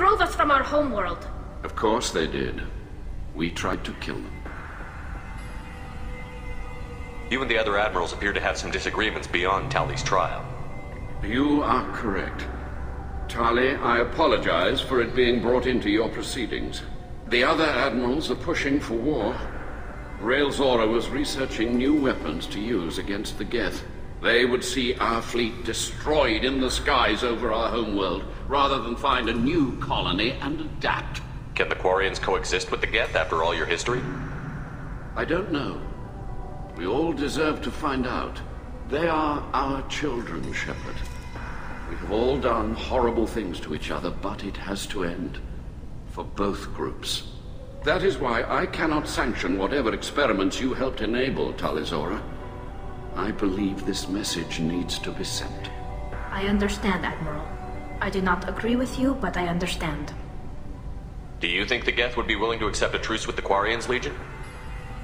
drove us from our homeworld. Of course they did. We tried to kill them. You and the other admirals appear to have some disagreements beyond Tali's trial. You are correct. Tali, I apologize for it being brought into your proceedings. The other admirals are pushing for war. Rael'Zora was researching new weapons to use against the Geth. They would see our fleet destroyed in the skies over our homeworld, rather than find a new colony and adapt. Can the Quarians coexist with the Geth after all your history? I don't know. We all deserve to find out. They are our children, Shepard. We have all done horrible things to each other, but it has to end. For both groups. That is why I cannot sanction whatever experiments you helped enable, Tali'Zorah. I believe this message needs to be sent. I understand, Admiral. I do not agree with you, but I understand. Do you think the Geth would be willing to accept a truce with the Quarians, Legion?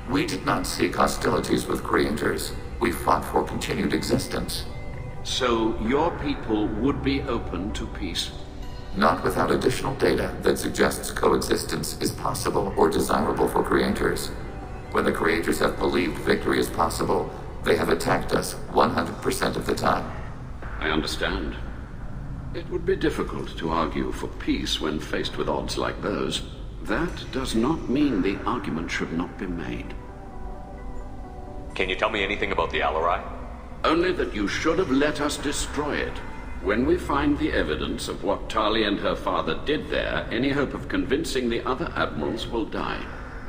We did not seek hostilities with creators. We fought for continued existence. So your people would be open to peace? Not without additional data that suggests coexistence is possible or desirable for creators. When the creators have believed victory is possible, they have attacked us 100% of the time. I understand. It would be difficult to argue for peace when faced with odds like those. That does not mean the argument should not be made. Can you tell me anything about the Alarei? Only that you should have let us destroy it. When we find the evidence of what Tali and her father did there, any hope of convincing the other admirals will die.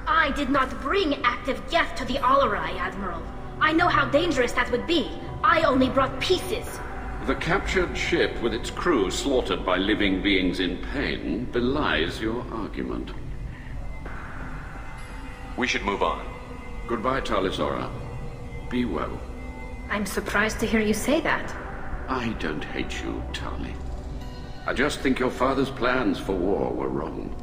I did not bring active Geth to the Alarei, Admiral. I know how dangerous that would be. I only brought pieces. The captured ship with its crew slaughtered by living beings in pain belies your argument. We should move on. Goodbye, Tali'Zorah. Be well. I'm surprised to hear you say that. I don't hate you, Tali. I just think your father's plans for war were wrong.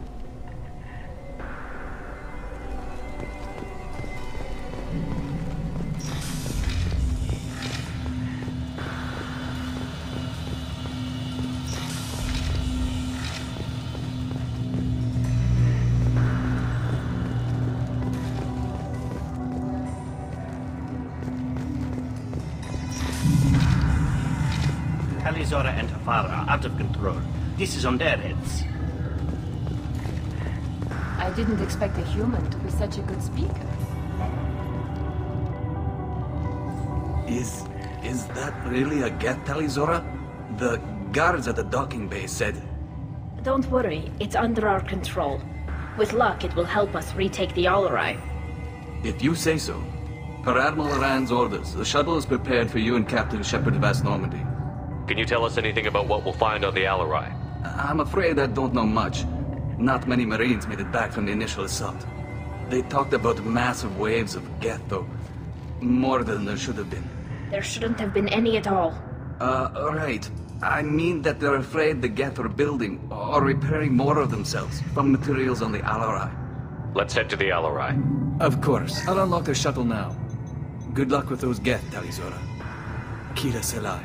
Tali'Zorah and her father are out of control. This is on their heads. I didn't expect a human to be such a good speaker. Is that really a Geth, Tali'Zorah? The guards at the docking bay said... Don't worry, it's under our control. With luck, it will help us retake the Alarei. If you say so. Per Admiral Rand's orders, the shuttle is prepared for you and Captain Shepard of West Normandy. Can you tell us anything about what we'll find on the Alarei? I'm afraid I don't know much. Not many Marines made it back from the initial assault. They talked about massive waves of Geth, though. More than there should have been. There shouldn't have been any at all. Right. I mean that they're afraid the Geth are building or repairing more of themselves from materials on the Alarei. Let's head to the Alarei. Of course. I'll unlock the shuttle now. Good luck with those Geth, Tali'Zorah. Kila Selai.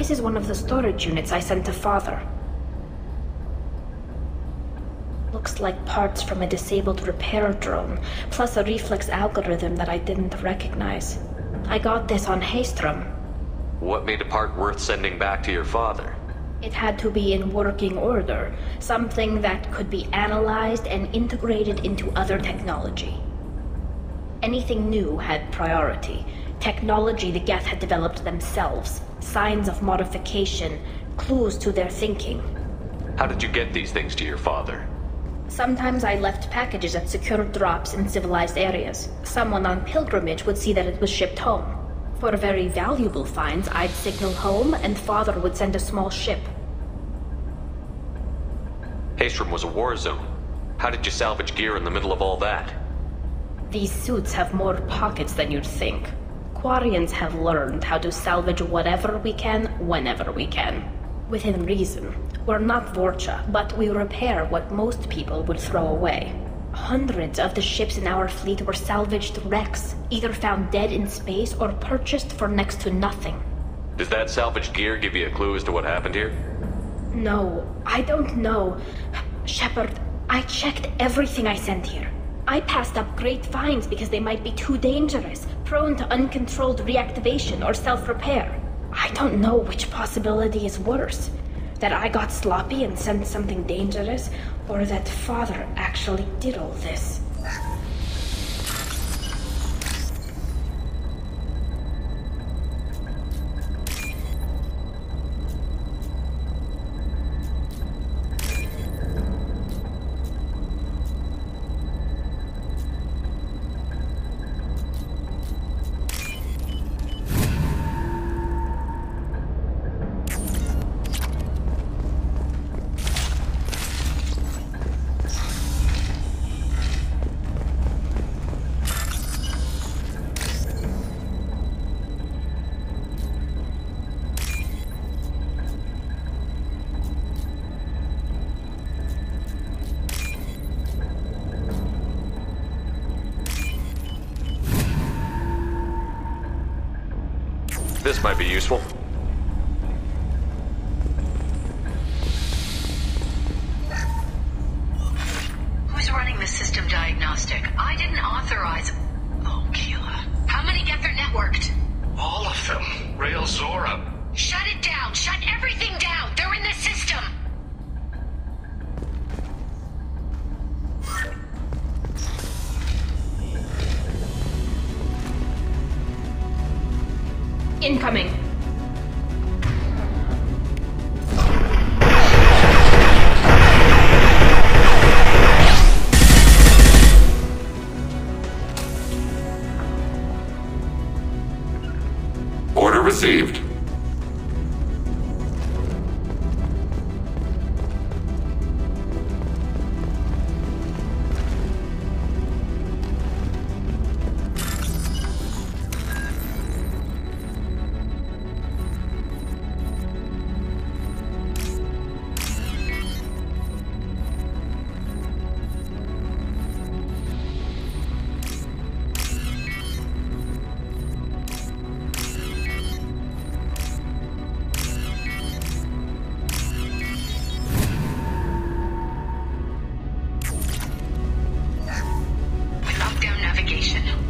This is one of the storage units I sent to Father. Looks like parts from a disabled repair drone, plus a reflex algorithm that I didn't recognize. I got this on Haystrom. What made a part worth sending back to your father? It had to be in working order, something that could be analyzed and integrated into other technology. Anything new had priority. Technology the Geth had developed themselves, signs of modification, clues to their thinking. How did you get these things to your father? Sometimes I left packages at secure drops in civilized areas. Someone on pilgrimage would see that it was shipped home. For very valuable finds, I'd signal home, and Father would send a small ship. Haystrom was a war zone. How did you salvage gear in the middle of all that? These suits have more pockets than you'd think. Quarians have learned how to salvage whatever we can, whenever we can. Within reason. We're not Vorcha, but we repair what most people would throw away. Hundreds of the ships in our fleet were salvaged wrecks, either found dead in space or purchased for next to nothing. Does that salvaged gear give you a clue as to what happened here? No, I don't know. Shepard, I checked everything I sent here. I passed up great finds because they might be too dangerous, prone to uncontrolled reactivation or self-repair. I don't know which possibility is worse. That I got sloppy and sent something dangerous, or that Father actually did all this. This might be useful. Who's running the system diagnostic? I didn't authorize... Oh, Keela. How many Geth are networked? All of them. Rail Zora. Shut it down! Shut everything down! They're in the system! Incoming. Order received.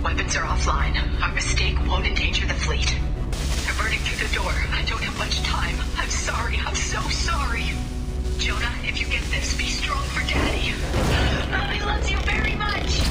Weapons are offline. Our mistake won't endanger the fleet. They're burning through the door. I don't have much time. I'm sorry. I'm so sorry. Jonah, if you get this, be strong for Daddy. He loves you very much.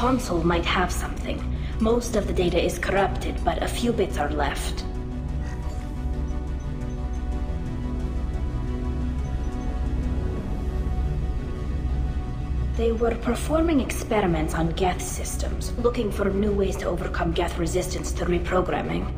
console might have something. Most of the data is corrupted, but a few bits are left. They were performing experiments on Geth systems, looking for new ways to overcome Geth resistance to reprogramming.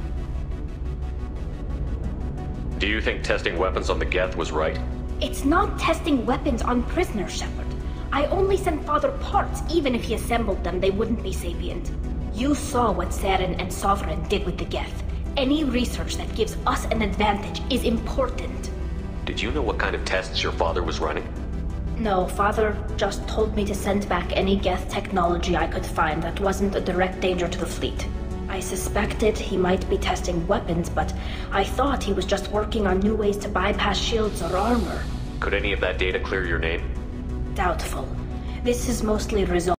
Do you think testing weapons on the Geth was right? It's not testing weapons on prisoners, Shepard. I only sent Father parts. Even if he assembled them, they wouldn't be sapient. You saw what Saren and Sovereign did with the Geth. Any research that gives us an advantage is important. Did you know what kind of tests your father was running? No, Father just told me to send back any Geth technology I could find that wasn't a direct danger to the fleet. I suspected he might be testing weapons, but I thought he was just working on new ways to bypass shields or armor. Could any of that data clear your name? Doubtful. This is mostly resolved.